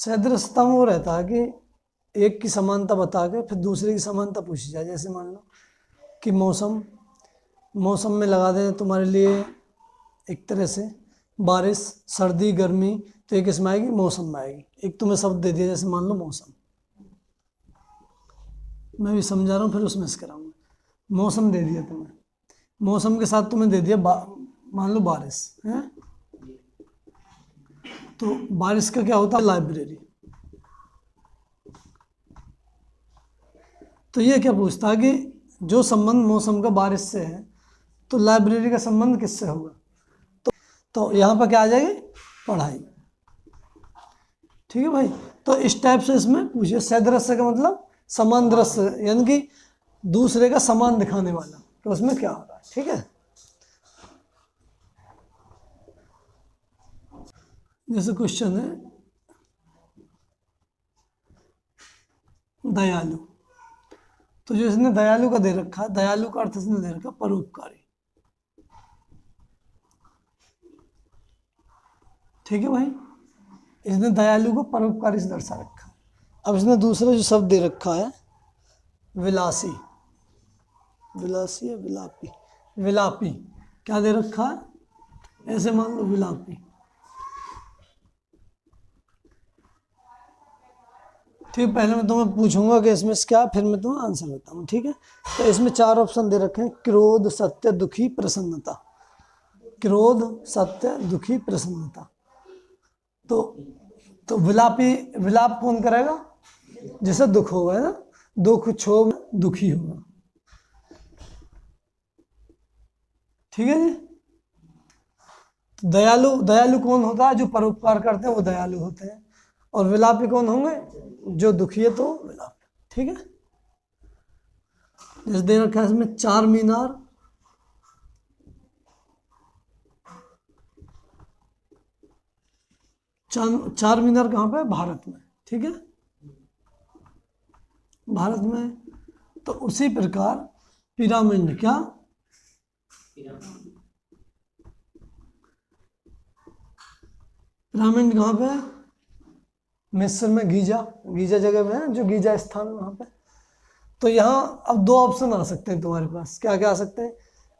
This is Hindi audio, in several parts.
सदृशता में वो रहता है कि एक की समानता बता के फिर दूसरे की समानता पूछी जाए। जैसे मान लो कि मौसम में लगा दें तुम्हारे लिए एक तरह से बारिश, सर्दी, गर्मी, तो एक इसमें आएगी मौसम में आएगी। एक तुम्हें शब्द दे दिया, जैसे मान लो मौसम, मैं भी समझा रहा हूँ फिर उसमें से कराऊंगा। मौसम दे दिया तुम्हें, मौसम के साथ तुम्हें दे दिया मान लो बारिश है, तो बारिश का क्या होता है, लाइब्रेरी। तो ये क्या पूछता है कि जो संबंध मौसम का बारिश से है तो लाइब्रेरी का संबंध किससे होगा। तो यहाँ पर क्या आ जाएगी, पढ़ाई। ठीक है भाई, तो इस टाइप से इसमें पूछिए। सदृश्य का मतलब समान दृश्य, यानी कि दूसरे का समान दिखाने वाला, तो उसमें क्या होगा। ठीक है, जैसे क्वेश्चन है दयालु, तो जो इसने दयालु का दे रखा है, दयालु का अर्थ इसने दे रखा परोपकारी। ठीक है भाई, इसने दयालु को परोपकारी से दर्शा रखा। अब इसने दूसरा जो शब्द दे रखा है विलासी, विलासी या विलापी, विलापी क्या दे रखा है, ऐसे मान लो विलापी। ठीक, पहले मैं तुम्हें पूछूंगा कि इसमें से क्या, फिर मैं तुम्हें आंसर बताऊँ। ठीक है, तो इसमें 4 ऑप्शन दे रखे हैं, क्रोध, सत्य, दुखी, प्रसन्नता। क्रोध, सत्य, दुखी, प्रसन्नता। तो विलापी, विलाप कौन करेगा, जिसे दुख होगा, है ना, दुख क्षोभ दुखी होगा। ठीक है जी, तो दयालु कौन होता है, जो परोपकार करते हैं वो दयालु होते हैं, और विलापी कौन होंगे, जो दुखी है तो विलापी। ठीक है, जैसे दे रखा है इसमें 4 मीनार, चार मीनार कहाँ पे, भारत में। ठीक है, भारत में। तो उसी प्रकार पिरामिड, क्या, पिरामिड कहाँ पे, मिस्र में, गीजा जगह में है, जो गीजा स्थान है वहाँ पे। तो यहाँ अब 2 ऑप्शन आ सकते हैं तुम्हारे पास, क्या क्या आ सकते हैं।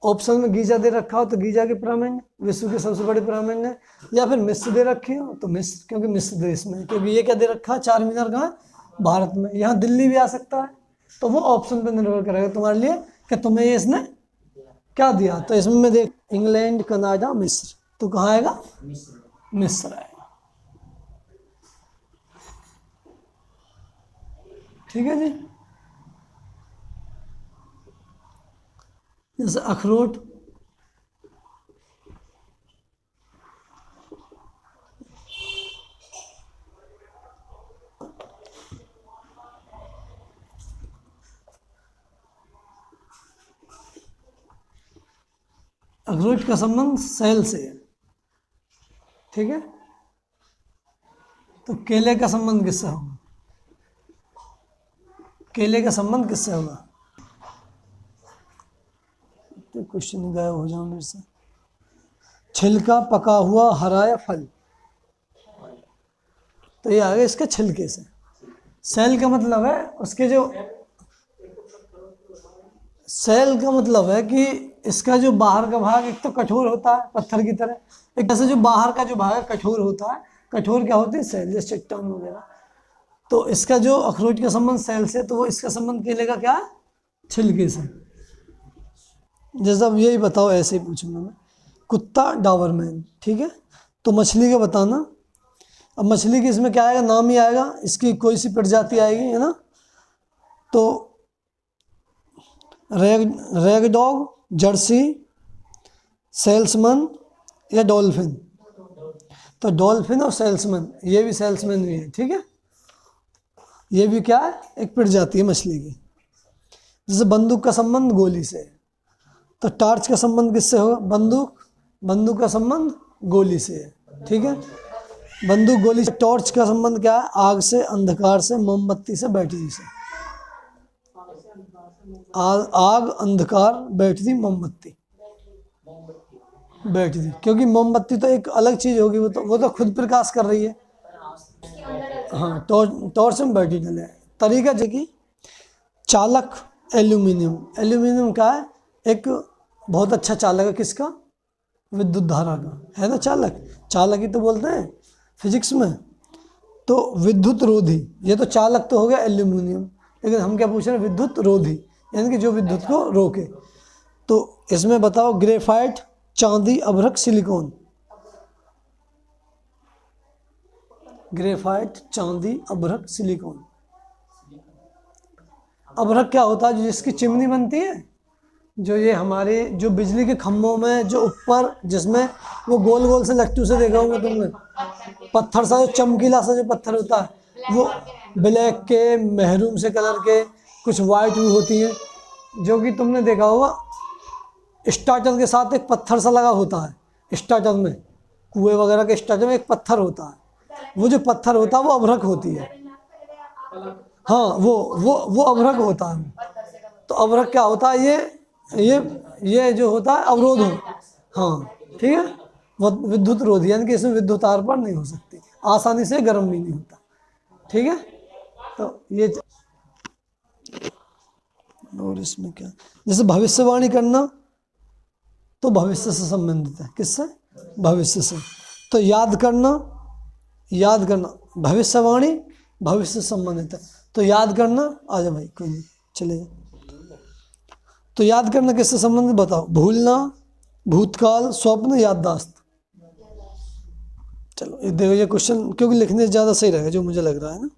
ऑप्शन में गीजा दे रखा हो तो गीजा की पिरामिड विश्व की सबसे बड़ी पिरामिड है, या फिर मिस्र दे रखी हो तो मिस्र, क्योंकि मिस्र देश में, क्योंकि ये क्या दे रखा है, 4 मीनार कहाँ, भारत में। यहाँ दिल्ली भी आ सकता है, तो वो ऑप्शन पर निर्भर करेगा तुम्हारे लिए कि तुम्हें ये इसने क्या दिया। तो इसमें मैं देख, इंग्लैंड, कनाडा, मिस्र, तो कहाँ आएगा, मिस्र आएगा। ठीक है जी, जैसे अखरोट, अखरोट का संबंध सेल से है। ठीक है, तो केले का संबंध किससे होगा, केले का संबंध किससे होगा। तो क्वेश्चन गायब हो जाओ मेरे से। छिलका, पका हुआ, हरा या फल, तो ये आ गया इसके छिलके से। सेल का मतलब है उसके जो, सेल का मतलब है कि इसका जो बाहर का भाग एक तो कठोर होता है पत्थर की तरह, एक ऐसे जो बाहर का जो भाग है कठोर होता है। कठोर क्या होती है, सेल, जैसे चट्टान वगैरह। तो इसका जो अखरोट का संबंध सेल से, तो वो इसका संबंध केले का क्या है, छिलके से। जैसे अब यही बताओ, ऐसे ही पूछूंगा मैं, कुत्ता, डाबरमैन। ठीक है, तो मछली का बताना। अब मछली की इसमें क्या आएगा, नाम ही आएगा, इसकी कोई सी प्रजाति आएगी, है ना। तो रैग डॉग, जर्सी, सेल्समैन या डॉल्फिन। तो डॉल्फिन और सेल्समैन, ये भी सेल्समैन भी है। ठीक है, ये भी क्या है, एक प्रजाति है मछली की। जैसे बंदूक का संबंध गोली से है, तो टार्च का संबंध किससे होगा, बंदूक का संबंध गोली से है। ठीक है, बंदूक गोली से। टॉर्च का संबंध क्या है, आग से, अंधकार से, मोमबत्ती से, बैटरी से। आग, अंधकार, बैटरी, मोमबत्ती, बैटरी, क्योंकि मोमबत्ती तो एक अलग चीज होगी, वो तो खुद प्रकाश कर रही है। हाँ, टॉर्च में बैटरी डले। तरीका जगह चालक एल्यूमिनियम। एल्यूमिनियम का है एक बहुत अच्छा चालक है, किसका? विद्युत धारा का, है ना। चालक, चालक ही तो बोलते हैं फिजिक्स में। तो विद्युत रोधी, ये तो चालक तो हो गया एल्यूमिनियम, लेकिन हम क्या पूछ रहे हैं? विद्युत रोधी, यानी कि जो विद्युत को रोके। तो इसमें बताओ, ग्रेफाइट, चांदी, अभ्रक, सिलिकॉन। ग्रेफाइट, चांदी, अभ्रक, सिलिकॉन। अभ्रक क्या होता है? जो जिसकी चिमनी बनती है, जो ये हमारे जो बिजली के खंभों में जो ऊपर जिसमें वो गोल गोल से लट्टू से देखा होगा तुमने, पत्थर सा, जो चमकीला सा जो पत्थर होता है, वो ब्लैक के, महरून से कलर के, कुछ वाइट भी होती हैं, जो कि तुमने देखा होगा स्टार्टर के साथ एक पत्थर सा लगा होता है। स्टार्टर में, कुएं वगैरह के स्टार्टर में एक पत्थर होता है, वो जो पत्थर होता है वो अभ्रक होती है। हाँ, वो अभ्रक होता है। तो अभ्रक क्या होता है? ये जो होता है अवरोध हो। हाँ, ठीक है। वो विद्युत रोधी, यानी कि इसमें विद्युत तार पर नहीं हो सकती, आसानी से गर्म भी नहीं होता, ठीक है। तो ये, और इसमें क्या, जैसे भविष्यवाणी करना, तो भविष्य से संबंधित है। किससे? भविष्य से। तो याद करना, भविष्यवाणी भविष्य से संबंधित है। तो याद करना, आ जाओ भाई, कोई नहीं, चलेगा। तो याद करना किससे संबंधित बताओ? भूलना, भूतकाल, स्वप्न, याददाश्त। चलो ये देखो, ये क्वेश्चन क्योंकि लिखने से ज़्यादा सही रहेगा, जो मुझे लग रहा है ना।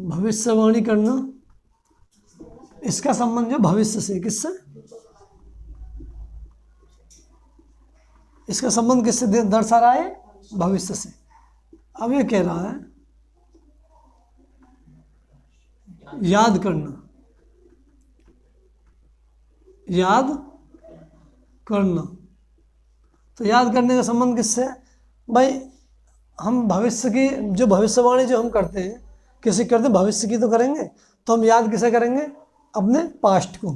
भविष्यवाणी करना, इसका संबंध जो भविष्य से, किससे? इसका संबंध किससे दर्शा रहा है? भविष्य से। अब ये कह रहा है याद करना, याद करना। तो याद करने का संबंध किससे है भाई? हम भविष्य की जो भविष्यवाणी जो हम करते हैं, किसी करते हैं भविष्य की तो करेंगे, तो हम याद किसे करेंगे? अपने पास्ट को।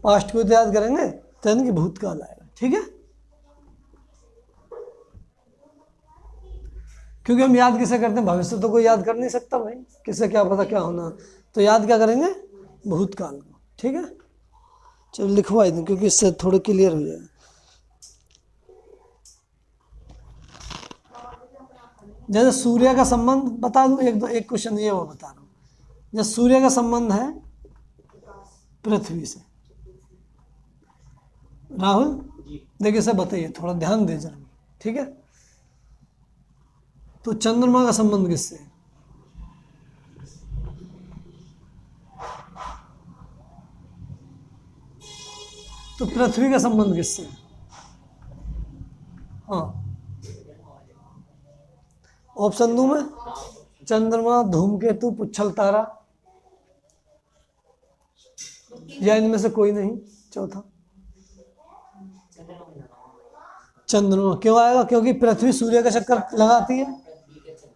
पास्ट को तो याद करेंगे, तो यानी कि भूतकाल आएगा, ठीक है। क्योंकि हम याद किसे करते हैं? भविष्य तो कोई याद कर नहीं सकता भाई, किसे क्या पता क्या होना। तो याद क्या करेंगे? भूतकाल को, ठीक है। चलो लिखवा दूँ, क्योंकि इससे थोड़ा क्लियर हो जाए। जैसे सूर्य का संबंध बता दूं, एक क्वेश्चन ये वो बता रहा हूँ। जैसे सूर्य का संबंध है पृथ्वी से, राहुल देखिए इसे बताइए, थोड़ा ध्यान दे जरा, ठीक है। तो चंद्रमा का संबंध किससे है? तो पृथ्वी का संबंध किससे है? हाँ, ऑप्शन दूं मैं? चंद्रमा, धूमकेतु, पुच्छल तारा, या इनमें से कोई नहीं? चौथा चंद्रमा। क्यों आएगा? क्योंकि पृथ्वी सूर्य का चक्कर लगाती है,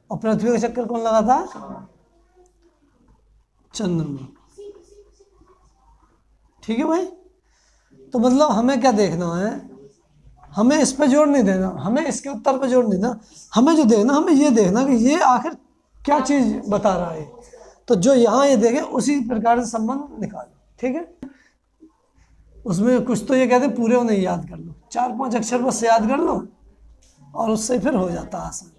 और पृथ्वी का चक्कर कौन लगाता है? चंद्रमा, ठीक है भाई। तो मतलब हमें क्या देखना है? हमें इस पे जोर नहीं देना, हमें इसके उत्तर पे जोर नहीं देना, हमें जो देखना, हमें ये देखना कि ये आखिर क्या चीज बता रहा है। तो जो यहाँ ये देखे उसी प्रकार से संबंध निकालो, ठीक है। उसमें कुछ तो ये कहते हैं पूरे नहीं याद कर लो, 4-5 अक्षर बस याद कर लो, और उससे फिर हो जाता आसान।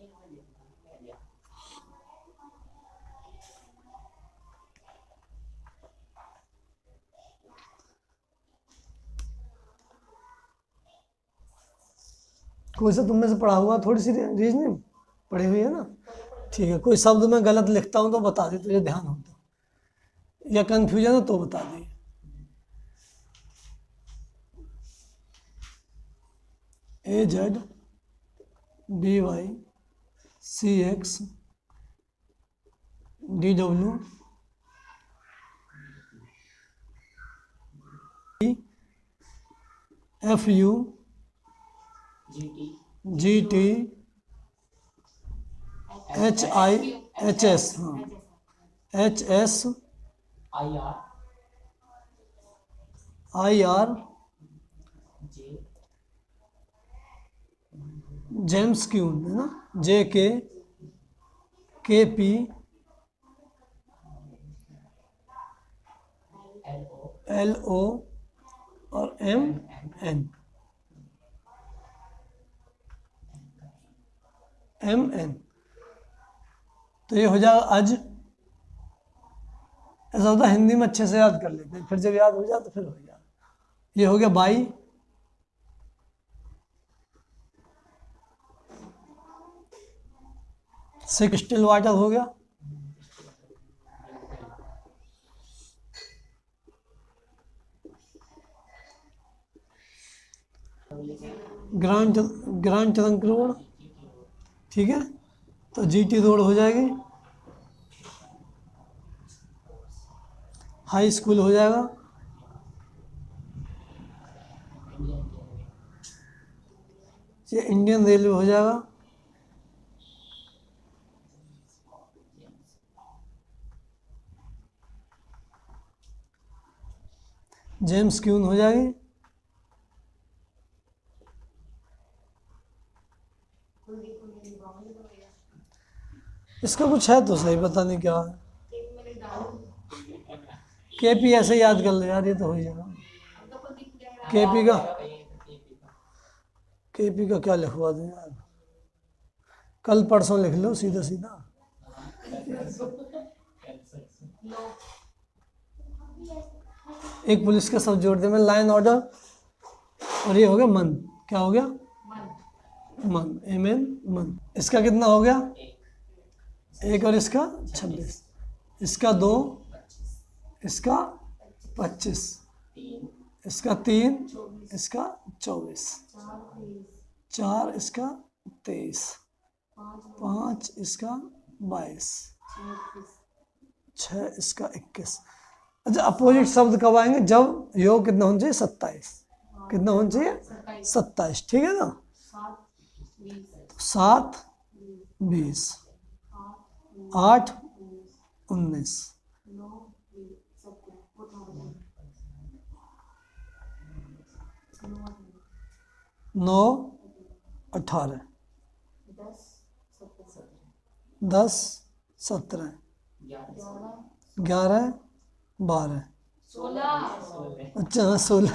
कोई सा तुम में से पढ़ा हुआ थोड़ी सी रीजनिंग पढ़ी हुई है ना? ठीक है। कोई शब्द मैं गलत लिखता हूँ तो बता दे, तुझे ध्यान हो तो, या कंफ्यूजन हो तो बता दे। AZBYCXDW FU GT HIHS, हाँ, HS IR जेम्स क्यून है ना, JK KP LO और MN तो ये हो जाएगा अज। ऐसा होता है हिंदी में अच्छे से याद कर लेते हैं, फिर जब याद हो जाए तो फिर हो जाए। ये हो गया बाई, सिक स्टिल वाटर हो गया, ग्रांड ट्रंक रोड, ठीक है, तो GT रोड हो जाएगी, हाई स्कूल हो जाएगा, ये इंडियन रेलवे हो जाएगा, जेम्स क्यून हो जाएगी, इसका कुछ है तो सही, पता नहीं क्या है। KP ऐसे याद कर ले यार, ये तो हो जाएगा। KP का क्या लिखवा दें यार, कल परसों लिख लो सीधा सीधा। एक पुलिस का सब जोड़ दे मैं, लाइन ऑर्डर, और ये हो गया मन, क्या हो गया मन, MN मन। इसका कितना हो गया 1 और इसका 26, इसका 2, इसका 25, इसका 3, इसका 24, 4 इसका 23, 5 इसका 22, 6 इसका 21। अच्छा अपोजिट शब्द कब आएंगे, जब योग कितना होना चाहिए 27, कितना होना चाहिए 27, ठीक है ना। 7 20, 8 19, 9 18, 10 17, 11 12, अच्छा 16,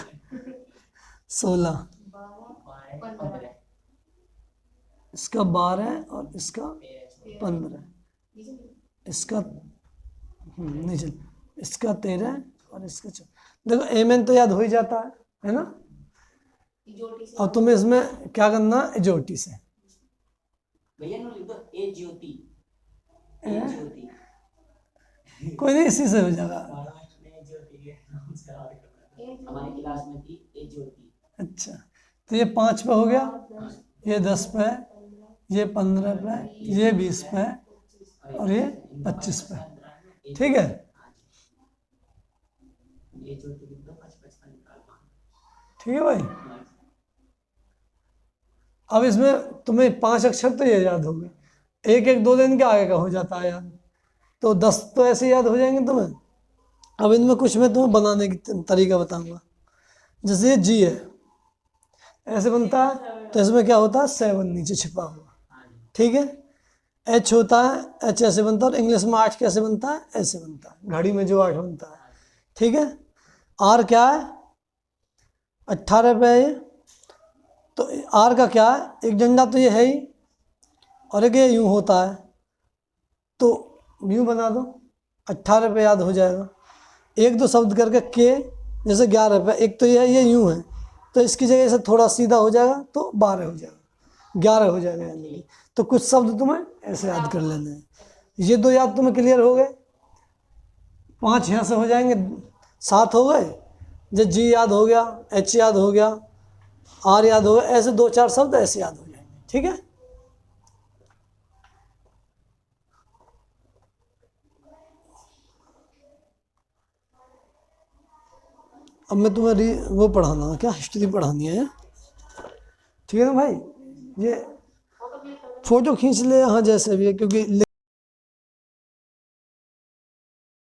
इसका 12 और इसका 15, इसका नहीं चल, इसका 13 और इसका 14। देखो MN तो याद हो ही जाता है ना। अब तुम्हें इसमें क्या करना है, ज्योति से भैया नो लिख दो ए ज्योति, कोई नहीं, इसी से हो जाएगा। हमारी क्लास में थी ए ज्योति। अच्छा तो ये 5 पे हो गया, ये 10 पे, ये 15 पे, ये 20 पे और ये 25 पे, ठीक है। ए ज्योति लिख दो, 55 निकाल पाएंगे, ठीक है भाई। अब इसमें तुम्हें 5 अक्षर तो ये याद हो गए, 1 2 दिन के आगे का हो जाता है याद, तो 10 तो ऐसे याद हो जाएंगे तुम्हें। अब इनमें कुछ मैं तुम्हें बनाने की तरीका बताऊंगा। जैसे ये G है, ऐसे बनता है, तो इसमें क्या होता है 7 नीचे छिपा हुआ, ठीक है। H होता है, H ऐसे बनता है, और इंग्लिश में 8 कैसे बनता है, ऐसे बनता है, घड़ी में जो 8 बनता है, ठीक है। R क्या है 18 पे है ये, तो R का क्या है, एक डंडा तो ये है ही, और एक ये यूं होता है, तो यूं बना दो, 18 पे याद हो जाएगा। 1 2 शब्द करके K, जैसे 11 पे, एक तो ये यूं है, तो इसकी जगह से थोड़ा सीधा हो जाएगा तो 12 हो जाएगा, 11 हो जाएगा यानी कि। तो कुछ शब्द तुम्हें ऐसे याद कर लेने हैं। ये 2 याद तुम्हें क्लियर हो गए, 5 यहाँ से हो जाएंगे, 7 हो गए। जब G याद हो गया, H याद हो गया, R याद हो गया, ऐसे 2 4 शब्द ऐसे याद हो जाएंगे, ठीक है। अब मैं तुम्हें वो पढ़ाना, क्या हिस्ट्री पढ़ानी है, ठीक है ना भाई। ये फोटो खींच ले, हाँ जैसे भी है, क्योंकि